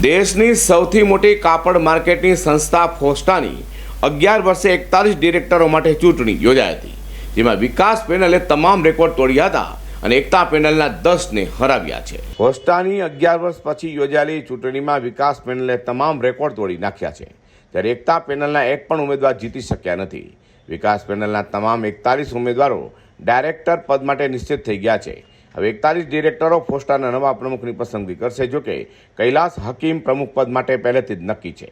દેશની સૌથી મોટી કાપડ માર્કેટની સંસ્થા ફોસ્ટાની 11 વર્ષે 41 ડિરેક્ટરો માટે ચૂંટણી યોજાઈ હતી, જેમાં વિકાસ પેનલે તમામ રેકોર્ડ તોડ્યા હતા અને એકતા પેનલના 10ને હરાવ્યા છે. ફોસ્ટાની 11 વર્ષ પછી યોજાયેલી ચૂંટણીમાં વિકાસ પેનલે તમામ રેકોર્ડ તોડી નાખ્યા છે, ત્યારે એકતા પેનલના એક પણ ઉમેદવાર જીતી શક્યા નથી. વિકાસ પેનલના તમામ 41 ઉમેદવારો ડાયરેક્ટર પદ માટે નિશ્ચિત થઈ ગયા છે. હવે 41 ડિરેક્ટરો ફોસ્ટાના નવા પ્રમુખની પસંદગી કરશે. જોકે કૈલાસ હકીમ પ્રમુખ પદ માટે પહેલેથી જ નક્કી છે.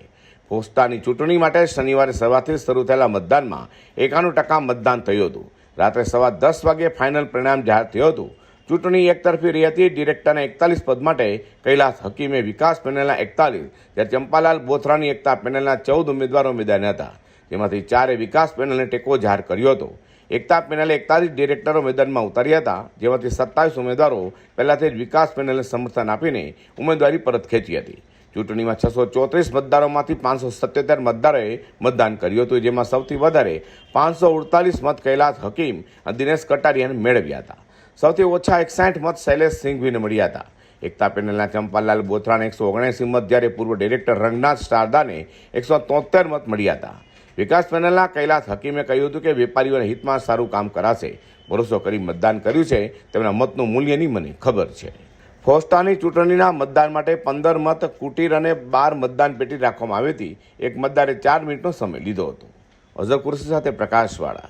ફોસ્ટાની ચૂંટણી માટે શનિવારે સવારથી શરૂ થયેલા મતદાનમાં 91% મતદાન થયું હતું. રાત્રે 10:15 વાગે ફાઇનલ પરિણામ જાહેર થયું હતું. ચૂંટણી એકતરફી રહી હતી. ડિરેક્ટરના 41 પદ માટે કૈલાસ હકીમે વિકાસ પેનલના 41, જ્યારે ચંપાલાલ બોથરાની એકતા પેનલના 14 ઉમેદવારો મેદાને હતા, જેમાંથી 4એ વિકાસ પેનલને ટેકો જાહેર કર્યો હતો. એકતા પેનલે 41 ડિરેક્ટરો મેદાનમાં ઉતાર્યા હતા, જેમાંથી 27 ઉમેદવારો પહેલાથી જ વિકાસ પેનલને સમર્થન આપીને ઉમેદવારી પરત ખેંચી હતી. ચૂંટણીમાં 634 મતદારોમાંથી 577 મતદારોએ મતદાન કર્યું હતું, જેમાં સૌથી વધારે 548 મત કૈલાસ હકીમ અને દિનેશ કટારિયાને મેળવ્યા હતા. સૌથી ઓછા 61 મત શૈલેષ સિંઘવીને મળ્યા હતા. એકતા પેનલના ચંપાલાલ બોથરાને 179 મત, જ્યારે પૂર્વ ડિરેક્ટર રંગનાથ શારદાને 173 મત મળ્યા હતા. વિકાસ પેનલના કૈલાસ હકીમે કહ્યું હતું કે વેપારીઓના હિતમાં સારું કામ કરાશે. ભરોસો કરી મતદાન કર્યું છે, તેમના મતનું મૂલ્યની મને ખબર છે. ફોસ્ટાની ચૂંટણીના મતદાન માટે 15 મત કુટીર અને 12 મતદાન પેટી રાખવામાં આવી હતી. એક મતદારે 4 મિનિટનો સમય લીધો હતો. અઝર કુર્સી સાથે પ્રકાશવાળા.